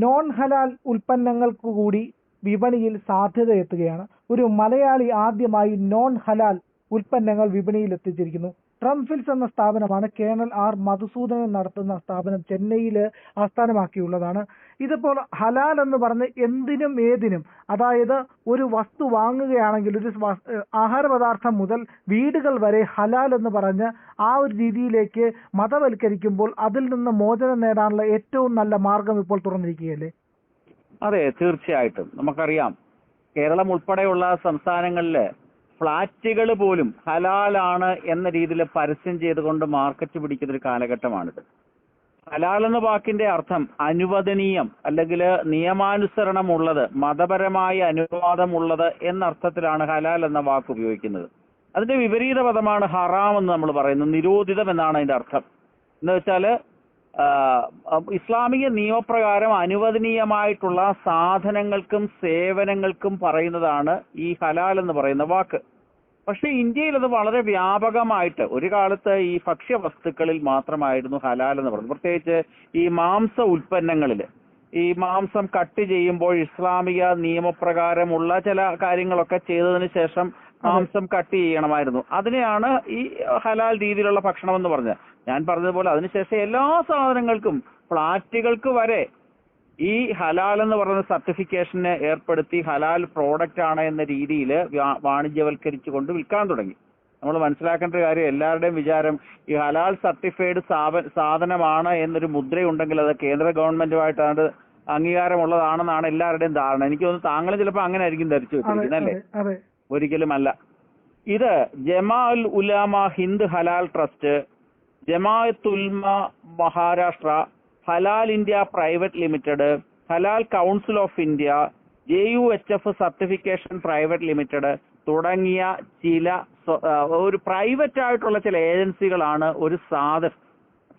Non ഹലാൽ ഉൽപ്പന്നങ്ങൾക്ക് കൂടി വിപണിയിൽ സാധ്യത എത്തുകയാണ്. ഒരു മലയാളി ആദ്യമായി നോൺ ഹലാൽ ഉൽപ്പന്നങ്ങൾ വിപണിയിൽ എത്തിച്ചിരിക്കുന്നു. ട്രംഫിൽസ് എന്ന സ്ഥാപനമാണ്. കേണൽ ആർ മധുസൂദനൻ നടത്തുന്ന സ്ഥാപനം ചെന്നൈയിൽ ആസ്ഥാനമാക്കിയുള്ളതാണ്. ഇതിപ്പോൾ ഹലാൽ എന്ന് പറഞ്ഞ് എന്തിനും ഏതിനും, അതായത് ഒരു വസ്തു വാങ്ങുകയാണെങ്കിൽ ഒരു ആഹാര പദാർത്ഥം മുതൽ വീടുകൾ വരെ ഹലാൽ എന്ന് പറഞ്ഞ് ആ ഒരു രീതിയിലേക്ക് മതവൽക്കരിക്കുമ്പോൾ അതിൽ നിന്ന് മോചനം നേടാനുള്ള ഏറ്റവും നല്ല മാർഗം ഇപ്പോൾ തുറന്നിരിക്കുകയല്ലേ? അതെ, തീർച്ചയായിട്ടും. നമുക്കറിയാം, കേരളം ഉൾപ്പെടെയുള്ള സംസ്ഥാനങ്ങളിൽ ഫ്ളാറ്റുകൾ പോലും ഹലാലാണ് എന്ന രീതിയിൽ പരസ്യം ചെയ്തുകൊണ്ട് മാർക്കറ്റ് പിടിക്കുന്ന ഒരു കാലഘട്ടമാണിത്. ഹലാൽ എന്ന വാക്കിന്റെ അർത്ഥം അനുവദനീയം, അല്ലെങ്കിൽ നിയമാനുസരണമുള്ളത്, മതപരമായ അനുവാദമുള്ളത് എന്നർത്ഥത്തിലാണ് ഹലാൽ എന്ന വാക്ക് ഉപയോഗിക്കുന്നത്. അതിന്റെ വിപരീത പദമാണ് ഹറാം എന്ന് നമ്മൾ പറയുന്നത്. നിരോധിതം എന്നാണ് അതിന്റെ അർത്ഥം. എന്ന് വെച്ചാൽ ഇസ്ലാമിക നിയമപ്രകാരം അനുവദനീയമായിട്ടുള്ള സാധനങ്ങൾക്കും സേവനങ്ങൾക്കും പറയുന്നതാണ് ഈ ഹലാൽ എന്ന് പറയുന്ന വാക്ക്. പക്ഷെ ഇന്ത്യയിൽ അത് വളരെ വ്യാപകമായിട്ട്, ഒരു കാലത്ത് ഈ ഭക്ഷ്യവസ്തുക്കളിൽ മാത്രമായിരുന്നു ഹലാൽ എന്ന് പറയുന്നത്. പ്രത്യേകിച്ച് ഈ മാംസ ഉൽപ്പന്നങ്ങളിൽ, ഈ മാംസം കട്ട് ചെയ്യുമ്പോൾ ഇസ്ലാമിക നിയമപ്രകാരമുള്ള ചില കാര്യങ്ങളൊക്കെ ചെയ്തതിന് ശേഷം മാംസം കട്ട് ചെയ്യണമായിരുന്നു. അതിനെയാണ് ഈ ഹലാൽ രീതിയിലുള്ള ഭക്ഷണം എന്ന് പറഞ്ഞത്. ഞാൻ പറഞ്ഞതുപോലെ അതിനുശേഷം എല്ലാ സാധനങ്ങൾക്കും, ഫ്ളാറ്റുകൾക്ക് വരെ ഈ ഹലാൽ എന്ന് പറയുന്ന സർട്ടിഫിക്കേഷന് ഏർപ്പെടുത്തി ഹലാൽ പ്രോഡക്റ്റ് ആണ് എന്ന രീതിയിൽ വാണിജ്യവൽക്കരിച്ചു കൊണ്ട് വിൽക്കാൻ തുടങ്ങി. നമ്മൾ മനസ്സിലാക്കേണ്ട ഒരു കാര്യം, എല്ലാവരുടെയും വിചാരം ഈ ഹലാൽ സർട്ടിഫൈഡ് സാധനമാണ് എന്നൊരു മുദ്രയുണ്ടെങ്കിൽ അത് കേന്ദ്ര ഗവൺമെന്റുമായിട്ടാണ് അംഗീകാരമുള്ളതാണെന്നാണ് എല്ലാവരുടെയും ധാരണ. എനിക്ക് തോന്നുന്നു താങ്കൾ ചിലപ്പോൾ അങ്ങനെ ആയിരിക്കും ധരിച്ചു വെച്ചിരിക്കുന്നത്, അല്ലേ? ഒരിക്കലുമല്ല. ഇത് ജമാഅൽ ഉലമ ഹിന്ദ് ഹലാൽ trust, ജമാഅത്തുൽമ Maharashtra, Halaal India private limited, Halaal council of India, JUHF certification private limited തുടങ്ങിയ ചില ഒരു പ്രൈവറ്റ് ആയിട്ടുള്ള ചില ഏജൻസികളാണ് ഒരു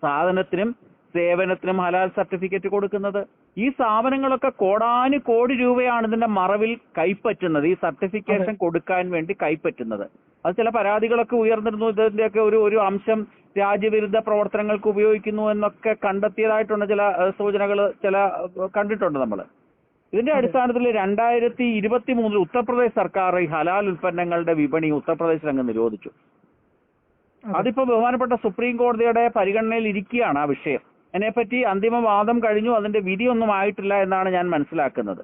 സാധനത്തിനും സേവനത്തിനും ഹലാൽ സർട്ടിഫിക്കറ്റ് കൊടുക്കുന്നത്. ഈ സ്ഥാപനങ്ങളൊക്കെ കോടാനുകോടി രൂപയാണ് ഇതിന്റെ മറവിൽ കൈപ്പറ്റുന്നത്, ഈ സർട്ടിഫിക്കേഷൻ കൊടുക്കാൻ വേണ്ടി കൈപ്പറ്റുന്നത്. അത് ചില പരാതികളൊക്കെ ഉയർന്നിരുന്നു. ഇതിന്റെയൊക്കെ ഒരു അംശം രാജ്യവിരുദ്ധ പ്രവർത്തനങ്ങൾക്ക് ഉപയോഗിക്കുന്നു എന്നൊക്കെ കണ്ടെത്തിയതായിട്ടുണ്ട് ചില സൂചനകൾ കണ്ടിട്ടുണ്ട് നമ്മൾ. ഇതിന്റെ അടിസ്ഥാനത്തിൽ 2023 ഉത്തർപ്രദേശ് സർക്കാർ ഈ ഹലാൽ ഉൽപ്പന്നങ്ങളുടെ വിപണി ഉത്തർപ്രദേശിൽ അങ്ങ് നിരോധിച്ചു. അതിപ്പോ ബഹുമാനപ്പെട്ട സുപ്രീം കോടതിയുടെ പരിഗണനയിൽ ഇരിക്കുകയാണ് ആ വിഷയം. അതിനെപ്പറ്റി അന്തിമവാദം കഴിഞ്ഞു, അതിന്റെ വിധിയൊന്നും ആയിട്ടില്ല എന്നാണ് ഞാൻ മനസ്സിലാക്കുന്നത്.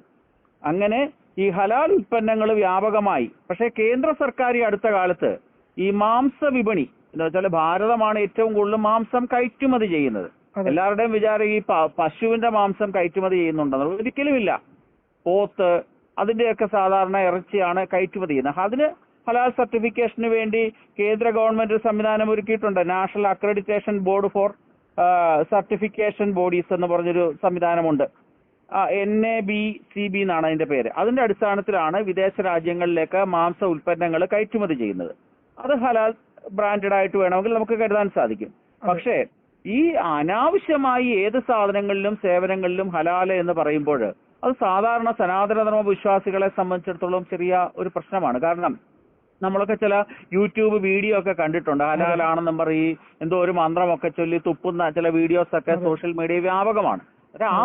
അങ്ങനെ ഈ ഹലാൽ ഉൽപ്പന്നങ്ങൾ വ്യാപകമായി. പക്ഷേ കേന്ദ്ര സർക്കാർ ഈ അടുത്ത കാലത്ത് ഈ മാംസ വിപണി എന്ന് വെച്ചാൽ ഭാരതമാണ് ഏറ്റവും കൂടുതൽ മാംസം കയറ്റുമതി ചെയ്യുന്നത്. എല്ലാവരുടെയും വിചാരം ഈ പശുവിന്റെ മാംസം കയറ്റുമതി ചെയ്യുന്നുണ്ടെന്നുള്ളത് ഒരിക്കലുമില്ല. പോത്ത്, അതിന്റെയൊക്കെ സാധാരണ ഇറച്ചിയാണ് കയറ്റുമതി ചെയ്യുന്നത്. അതിന് ഹലാൽ സർട്ടിഫിക്കേഷന് വേണ്ടി കേന്ദ്ര ഗവൺമെന്റ് സംവിധാനം ഒരുക്കിയിട്ടുണ്ട്. National accreditation board for certification bodies എന്ന് പറഞ്ഞൊരു സംവിധാനമുണ്ട്. NABCB എന്നാണ് അതിന്റെ പേര്. അതിന്റെ അടിസ്ഥാനത്തിലാണ് വിദേശ രാജ്യങ്ങളിലേക്ക് മാംസ ഉൽപ്പന്നങ്ങൾ കയറ്റുമതി ചെയ്യുന്നത്. അത് ഹലാൽ ബ്രാൻഡഡ് ആയിട്ട് വേണമെങ്കിൽ നമുക്ക് കരുതാൻ സാധിക്കും. പക്ഷേ ഈ അനാവശ്യമായി ഏത് സാധനങ്ങളിലും സേവനങ്ങളിലും ഹലാൽ എന്ന് പറയുമ്പോൾ അത് സാധാരണ സനാതനധർമ്മ വിശ്വാസികളെ സംബന്ധിച്ചിടത്തോളം ചെറിയ ഒരു പ്രശ്നമാണ്. കാരണം നമ്മളൊക്കെ ചില യൂട്യൂബ് വീഡിയോ ഒക്കെ കണ്ടിട്ടുണ്ട്. ഹലാലാണെന്നും പറയും എന്തോ ഒരു മന്ത്രമൊക്കെ ചൊല്ലി തുപ്പുന്ന ചില വീഡിയോസ് ഒക്കെ സോഷ്യൽ മീഡിയ വ്യാപകമാണ്. ആ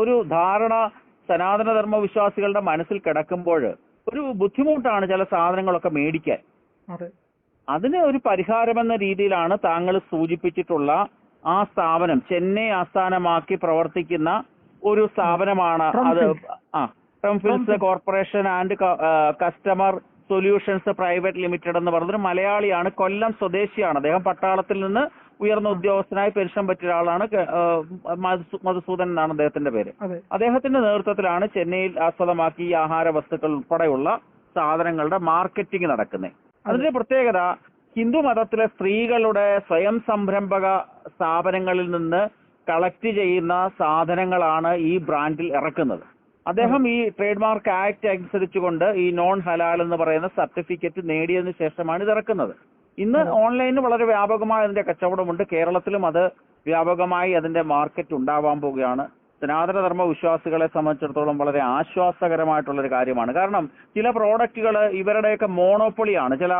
ഒരു ധാരണ സനാതനധർമ്മ വിശ്വാസികളുടെ മനസ്സിൽ കിടക്കുമ്പോൾ ഒരു ബുദ്ധിമുട്ടാണ് ചില സാധനങ്ങളൊക്കെ മേടിക്കാൻ. അതിന് ഒരു പരിഹാരമെന്ന രീതിയിലാണ് താങ്കൾ സൂചിപ്പിച്ചിട്ടുള്ള ആ സ്ഥാപനം, ചെന്നൈ ആസ്ഥാനമാക്കി പ്രവർത്തിക്കുന്ന ഒരു സ്ഥാപനമാണ് അത്. ട്രംഫിൽസ് corporation and customer solutions private limited എന്ന് പറഞ്ഞൊരു മലയാളിയാണ്, കൊല്ലം സ്വദേശിയാണ്. അദ്ദേഹം പട്ടാളത്തിൽ നിന്ന് ഉയർന്ന ഉദ്യോഗസ്ഥനായി പെൻഷൻ പറ്റിയ ഒരാളാണ്. മധുസൂദൻ എന്നാണ് അദ്ദേഹത്തിന്റെ പേര്. അദ്ദേഹത്തിന്റെ നേതൃത്വത്തിലാണ് ചെന്നൈയിൽ ആസ്പദമാക്കി ഈ ആഹാര വസ്തുക്കൾ ഉൾപ്പെടെയുള്ള സാധനങ്ങളുടെ മാർക്കറ്റിംഗ് നടക്കുന്നത്. അതിന്റെ പ്രത്യേകത, ഹിന്ദു മതത്തിലെ സ്ത്രീകളുടെ സ്വയം സംരംഭക സ്ഥാപനങ്ങളിൽ നിന്ന് കളക്ട് ചെയ്യുന്ന സാധനങ്ങളാണ് ഈ ബ്രാൻഡിൽ ഇറക്കുന്നത്. അദ്ദേഹം ഈ ട്രേഡ് മാർക്ക് ആക്ട് അനുസരിച്ചുകൊണ്ട് ഈ നോൺ ഹലാൽ എന്ന് പറയുന്ന സർട്ടിഫിക്കറ്റ് നേടിയതിനു ശേഷമാണ് ഇത് ഇറക്കുന്നത്. ഇന്ന് ഓൺലൈനിൽ വളരെ വ്യാപകമായ അതിന്റെ കച്ചവടമുണ്ട്. കേരളത്തിലും അത് വ്യാപകമായി അതിന്റെ മാർക്കറ്റ് ഉണ്ടാവാൻ പോവുകയാണ്. സനാതനധർമ്മ വിശ്വാസികളെ സംബന്ധിച്ചിടത്തോളം വളരെ ആശ്വാസകരമായിട്ടുള്ളൊരു കാര്യമാണ്. കാരണം ചില പ്രോഡക്റ്റുകൾ ഇവരുടെയൊക്കെ മോണോപ്പൊളിയാണ്, ചില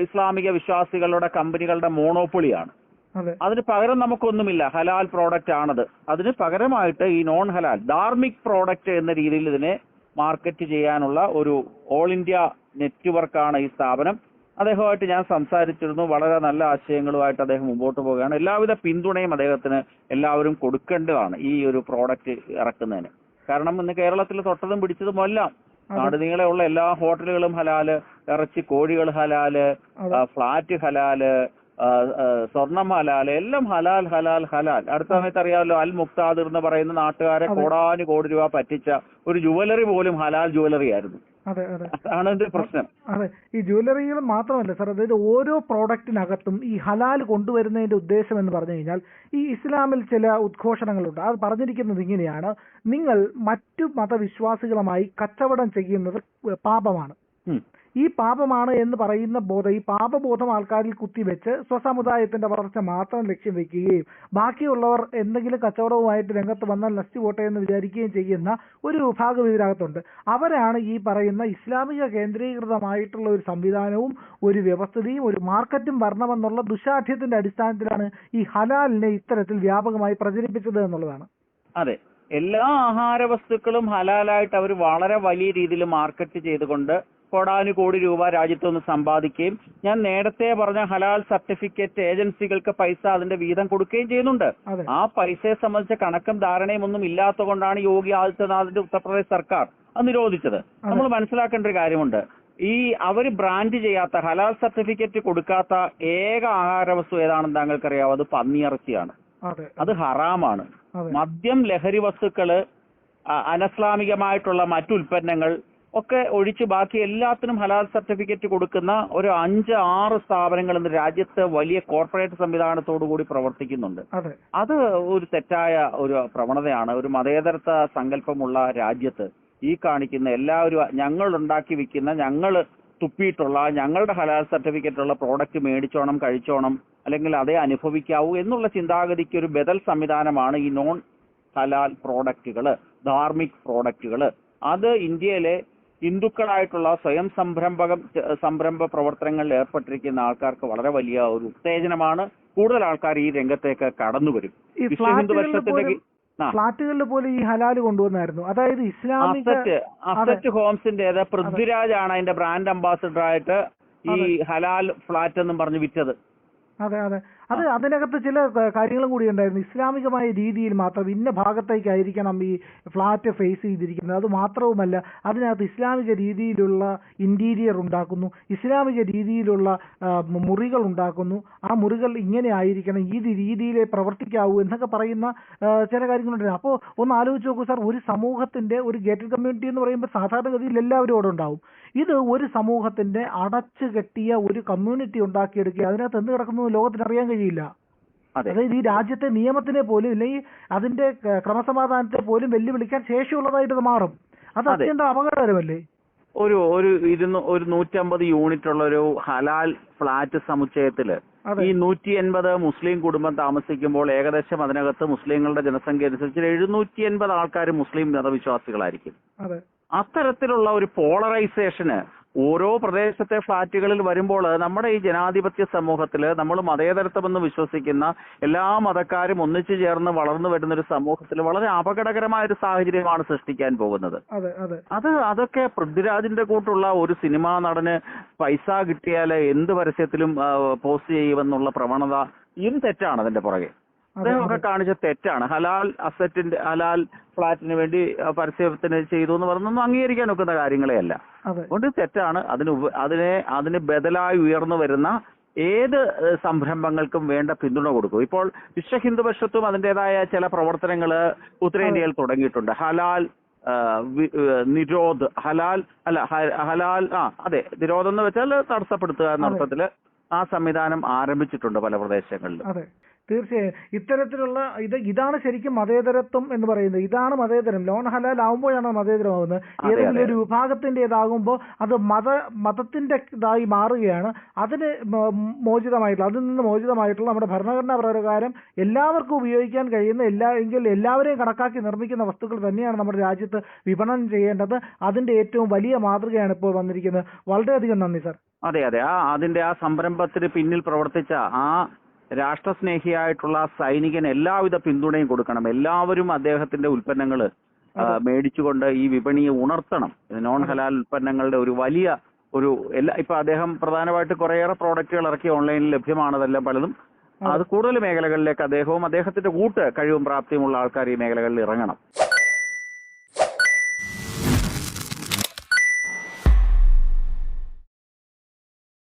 ഇസ്ലാമിക വിശ്വാസികളുടെ കമ്പനികളുടെ മോണോപ്പൊളിയാണ്. അതെ അതിന് പകരം നമുക്കൊന്നുമില്ല, ഹലാൽ പ്രോഡക്റ്റ് ആണത്. അതിന് പകരമായിട്ട് ഈ നോൺ ഹലാൽ ധാർമിക് പ്രോഡക്റ്റ് എന്ന രീതിയിൽ ഇതിനെ മാർക്കറ്റ് ചെയ്യാനുള്ള ഒരു ഓൾ ഇന്ത്യ നെറ്റ്വർക്കാണ് ഈ സ്ഥാപനം. അദ്ദേഹമായിട്ട് ഞാൻ സംസാരിച്ചിരുന്നു. വളരെ നല്ല ആശയങ്ങളുമായിട്ട് അദ്ദേഹം മുമ്പോട്ട് പോവുകയാണ്. എല്ലാവിധ പിന്തുണയും അദ്ദേഹത്തിന് എല്ലാവരും കൊടുക്കേണ്ടതാണ് ഈ ഒരു പ്രോഡക്റ്റ് ഇറക്കുന്നതിന്. കാരണം ഇന്ന് കേരളത്തിൽ തൊട്ടതും പിടിച്ചതുമെല്ലാം നാട് നീളെയുള്ള എല്ലാ ഹോട്ടലുകളും ഹലാല്, ഇറച്ചി കോഴികൾ ഹലാല്, ഫ്ലാറ്റ് ഹലാല്, സ്വർണം ഹലാല്, എല്ലാം ഹലാൽ ഹലാൽ ഹലാൽ. അടുത്ത സമയത്ത് അറിയാമല്ലോ, അൽ മുക്താദിർ എന്ന് പറയുന്ന നാട്ടുകാരെ കോടാനുകോടി രൂപ പറ്റിച്ച ഒരു ജുവലറി പോലും ഹലാൽ ജുവലറി ആയിരുന്നു. അതാണ് ഇതിന്റെ പ്രശ്നം. അതെ, ഈ ജ്വല്ലറികൾ മാത്രമല്ല സാർ, അതായത് ഓരോ പ്രോഡക്റ്റിനകത്തും ഈ ഹലാൽ കൊണ്ടുവരുന്നതിന്റെ ഉദ്ദേശം എന്ന് പറഞ്ഞു കഴിഞ്ഞാൽ, ഈ ഇസ്ലാമിൽ ചില ഉദ്ഘോഷണങ്ങളുണ്ട്. അത് പറഞ്ഞിരിക്കുന്നത് ഇങ്ങനെയാണ്: നിങ്ങൾ മറ്റു മതവിശ്വാസികളുമായി കച്ചവടം ചെയ്യുന്നത് പാപമാണ്. ഈ പാപമാണ് എന്ന് പറയുന്ന ബോധം, ഈ പാപബോധം ആൾക്കാരിൽ കുത്തിവെച്ച് സ്വസമുദായത്തിന്റെ വളർച്ച മാത്രം ലക്ഷ്യം വെക്കുകയും ബാക്കിയുള്ളവർ എന്തെങ്കിലും കച്ചവടവുമായിട്ട് രംഗത്ത് വന്നാൽ നശിച്ചു പോട്ടെ എന്ന് വിചാരിക്കുകയും ചെയ്യുന്ന ഒരു വിഭാഗം ഇതിനകത്തുണ്ട്. അവരാണ് ഈ പറയുന്ന ഇസ്ലാമിക കേന്ദ്രീകൃതമായിട്ടുള്ള ഒരു സംവിധാനവും ഒരു വ്യവസ്ഥിതിയും ഒരു മാർക്കറ്റും വരണമെന്നുള്ള ദുശാഠ്യത്തിന്റെ അടിസ്ഥാനത്തിലാണ് ഈ ഹലാലിനെ ഇത്തരത്തിൽ വ്യാപകമായി പ്രചരിപ്പിച്ചത് എന്നുള്ളതാണ്. അതെ, എല്ലാ ആഹാര വസ്തുക്കളും ഹലാലായിട്ട് അവർ വളരെ വലിയ രീതിയിൽ മാർക്കറ്റ് ചെയ്തുകൊണ്ട് കോടാനുകോടി രൂപ രാജ്യത്തുനിന്ന് സമ്പാദിക്കുകയും, ഞാൻ നേരത്തെ പറഞ്ഞ ഹലാൽ സർട്ടിഫിക്കറ്റ് ഏജൻസികൾക്ക് പൈസ അതിന്റെ വീതം കൊടുക്കുകയും ചെയ്യുന്നുണ്ട്. ആ പൈസയെ സംബന്ധിച്ച കണക്കും ധാരണയും ഒന്നും ഇല്ലാത്തതുകൊണ്ടാണ് യോഗി ആദിത്യനാഥിന്റെ ഉത്തർപ്രദേശ് സർക്കാർ അത് നിരോധിച്ചത്. നമ്മൾ മനസ്സിലാക്കേണ്ട ഒരു കാര്യമുണ്ട്, ഈ അവര് ബ്രാൻഡ് ചെയ്യാത്ത, ഹലാൽ സർട്ടിഫിക്കറ്റ് കൊടുക്കാത്ത ഏക ആഹാര വസ്തു ഏതാണെന്ന് താങ്കൾക്കറിയാവോ? അത് പന്നിയിറച്ചിയാണ്. അത് ഹറാമാണ്. മദ്യം, ലഹരി വസ്തുക്കള്, അനസ്ലാമികമായിട്ടുള്ള മറ്റുൽപ്പന്നങ്ങൾ ഒക്കെ ഒഴിച്ച് ബാക്കി എല്ലാത്തിനും ഹലാൽ സർട്ടിഫിക്കറ്റ് കൊടുക്കുന്ന ഒരു 5-6 സ്ഥാപനങ്ങൾ ഇന്ന് രാജ്യത്ത് വലിയ കോർപ്പറേറ്റ് സംവിധാനത്തോടു കൂടി പ്രവർത്തിക്കുന്നുണ്ട്. അത് ഒരു തെറ്റായ ഒരു പ്രവണതയാണ്. ഒരു മതേതരത്വ സങ്കല്പമുള്ള രാജ്യത്ത് ഈ കാണിക്കുന്ന എല്ലാവരും ഞങ്ങൾ ഉണ്ടാക്കി വിൽക്കുന്ന, ഞങ്ങൾ തുപ്പിയിട്ടുള്ള, ഞങ്ങളുടെ ഹലാൽ സർട്ടിഫിക്കറ്റ് ഉള്ള പ്രോഡക്റ്റ് മേടിച്ചോണം, കഴിച്ചോണം, അല്ലെങ്കിൽ അതേ അനുഭവിക്കാവൂ എന്നുള്ള ചിന്താഗതിക്ക് ഒരു ബദൽ സംവിധാനമാണ് ഈ നോൺ ഹലാൽ പ്രോഡക്റ്റുകള്, ധാർമ്മിക് പ്രോഡക്റ്റുകള്. അത് ഇന്ത്യയിലെ ഹിന്ദുക്കളായിട്ടുള്ള സ്വയം സംരംഭ പ്രവർത്തനങ്ങളിൽ ഏർപ്പെട്ടിരിക്കുന്ന ആൾക്കാർക്ക് വളരെ വലിയ ഒരു ഉത്തേജനമാണ്. കൂടുതൽ ആൾക്കാർ ഈ രംഗത്തേക്ക് കടന്നു വരും. ഫ്ലാറ്റുകളിൽ പോലും ഈ ഹലാൽ കൊണ്ടുവന്നായിരുന്നു. അതായത് ഇസ്ലാമിക അസറ്റ് ഹോംസിന്റെ പൃഥ്വിരാജാണ് അതിന്റെ ബ്രാൻഡ് അംബാസിഡർ ആയിട്ട് ഈ ഹലാൽ ഫ്ലാറ്റ് എന്നും പറഞ്ഞ് വിറ്റത്. അതെ, അതിനകത്ത് ചില കാര്യങ്ങളും കൂടി ഉണ്ടായിരുന്നു. ഇസ്ലാമികമായ രീതിയിൽ മാത്രം ഇന്ന ഭാഗത്തേക്കായിരിക്കണം ഈ ഫ്ലാറ്റ് ഫേസ് ചെയ്തിരിക്കുന്നത്. അത് മാത്രവുമല്ല, അതിനകത്ത് ഇസ്ലാമിക രീതിയിലുള്ള ഇന്റീരിയർ ഉണ്ടാക്കുന്നു, ഇസ്ലാമിക രീതിയിലുള്ള മുറികൾ ഉണ്ടാക്കുന്നു, ആ മുറികൾ ഇങ്ങനെ ആയിരിക്കണം, ഈ രീതിയിലേ പ്രവർത്തിക്കാവൂ എന്നൊക്കെ പറയുന്ന ചില കാര്യങ്ങളുണ്ടായിരുന്നു. അപ്പോൾ ഒന്ന് ആലോചിച്ച് നോക്കൂ സാർ, ഒരു സമൂഹത്തിന്റെ ഒരു ഗേറ്റഡ് കമ്മ്യൂണിറ്റി എന്ന് പറയുമ്പോൾ സാധാരണഗതിയിൽ എല്ലാവരും അവിടെ ഉണ്ടാവും. ഇത് ഒരു സമൂഹത്തിന്റെ അടച്ചു കെട്ടിയ ഒരു കമ്മ്യൂണിറ്റി ഉണ്ടാക്കിയെടുക്കുക, അതിനകത്ത് എന്ത് കിടക്കുന്നു ലോകത്തിന് അറിയാൻ കഴിയില്ല. അതായത് ഈ രാജ്യത്തെ നിയമത്തിനെ പോലും അല്ലെങ്കിൽ അതിന്റെ ക്രമസമാധാനത്തെ പോലും വെല്ലുവിളിക്കാൻ ശേഷിയുള്ളതായിട്ട് മാറും. അത് അത്യന്തം അപകടകരമല്ലേ? ഒരു 150 യൂണിറ്റ് ഉള്ള ഒരു ഹലാൽ ഫ്ലാറ്റ് സമുച്ചയത്തില് ഈ 180 മുസ്ലിം കുടുംബം താമസിക്കുമ്പോൾ ഏകദേശം അതിനകത്ത് മുസ്ലിങ്ങളുടെ ജനസംഖ്യ അനുസരിച്ച് 780 ആൾക്കാർ മുസ്ലിം മതവിശ്വാസികളായിരിക്കും. അത്തരത്തിലുള്ള ഒരു പോളറൈസേഷന് ഓരോ പ്രദേശത്തെ ഫ്ളാറ്റുകളിൽ വരുമ്പോൾ നമ്മുടെ ഈ ജനാധിപത്യ സമൂഹത്തിൽ നമ്മൾ മതേതരത്വമെന്ന് വിശ്വസിക്കുന്ന എല്ലാ മതക്കാരും ഒന്നിച്ചു ചേർന്ന് വളർന്നു വരുന്ന ഒരു സമൂഹത്തിൽ വളരെ അപകടകരമായ ഒരു സാഹചര്യമാണ് സൃഷ്ടിക്കാൻ പോകുന്നത്. അതൊക്കെ പൃഥ്വിരാജിന്റെ കൂട്ടുള്ള ഒരു സിനിമാ നടന് പൈസ കിട്ടിയാൽ എന്ത് പരസ്യത്തിലും പോസ്റ്റ് ചെയ്യുമെന്നുള്ള പ്രവണത ഇതും തെറ്റാണ്. അതിന്റെ പുറകെ അദ്ദേഹമൊക്കെ കാണിച്ച തെറ്റാണ്. ഹലാൽ ഫ്ളാറ്റിന് വേണ്ടി പരസ്യത്തിന് ചെയ്തു എന്ന് പറഞ്ഞൊന്നും അംഗീകരിക്കാൻ ഒക്കുന്ന കാര്യങ്ങളെ അല്ല. അതുകൊണ്ട് തെറ്റാണ്. അതിന് ബദലായി ഉയർന്നു വരുന്ന ഏത് സംരംഭങ്ങൾക്കും വേണ്ട പിന്തുണ കൊടുക്കും. ഇപ്പോൾ വിശ്വ ഹിന്ദു പരിഷത്തും അതിൻ്റെതായ ചില പ്രവർത്തനങ്ങൾ ഉത്തരേന്ത്യയിൽ തുടങ്ങിയിട്ടുണ്ട്. നിരോധ് നിരോധം എന്ന് വെച്ചാൽ തടസ്സപ്പെടുത്തുക എന്ന അർത്ഥത്തില് ആ സംവിധാനം ആരംഭിച്ചിട്ടുണ്ട് പല പ്രദേശങ്ങളിലും. തീർച്ചയായും ഇത്തരത്തിലുള്ള ഇതാണ് ശരിക്കും മതേതരത്വം എന്ന് പറയുന്നത്. ഇതാണ് മതേതരം. ലോൺ ഹലാൽ ആവുമ്പോഴാണ് മതേതരമാകുന്നത്. ഏതെങ്കിലും ഒരു വിഭാഗത്തിൻ്റെതാകുമ്പോൾ അത് മതത്തിന്റെ ഇതായി മാറുകയാണ്. അതിന് അതിൽ നിന്ന് മോചിതമായിട്ടുള്ള നമ്മുടെ ഭരണഘടനാ പ്രകാരം എല്ലാവർക്കും ഉപയോഗിക്കാൻ കഴിയുന്ന എല്ലാവരെയും കണക്കാക്കി നിർമ്മിക്കുന്ന വസ്തുക്കൾ തന്നെയാണ് നമ്മുടെ രാജ്യത്ത് വിപണനം ചെയ്യേണ്ടത്. അതിന്റെ ഏറ്റവും വലിയ മാതൃകയാണ് ഇപ്പോൾ വന്നിരിക്കുന്നത്. വളരെയധികം നന്ദി സർ. അതെ, അതിന്റെ ആ സംരംഭത്തിന് പിന്നിൽ പ്രവർത്തിച്ച ആ രാഷ്ട്രസ്നേഹിയായിട്ടുള്ള സൈനികൻ എല്ലാവിധ പിന്തുണയും കൊടുക്കണം. എല്ലാവരും അദ്ദേഹത്തിന്റെ ഉൽപ്പന്നങ്ങൾ മേടിച്ചുകൊണ്ട് ഈ വിപണിയെ ഉണർത്തണം. നോൺ ഹലാൽ ഉൽപ്പന്നങ്ങളുടെ ഒരു വലിയ ഇപ്പൊ അദ്ദേഹം പ്രധാനമായിട്ട് കുറേയേറെ പ്രോഡക്റ്റുകൾ ഇറക്കി ഓൺലൈനിൽ ലഭ്യമാണ്. അതെല്ലാം പലതും അത് കൂടുതൽ മേഖലകളിലേക്ക് അദ്ദേഹവും അദ്ദേഹത്തിന്റെ കഴിവും പ്രാപ്തിയുമുള്ള ആൾക്കാർ ഈ മേഖലകളിൽ ഇറങ്ങണം.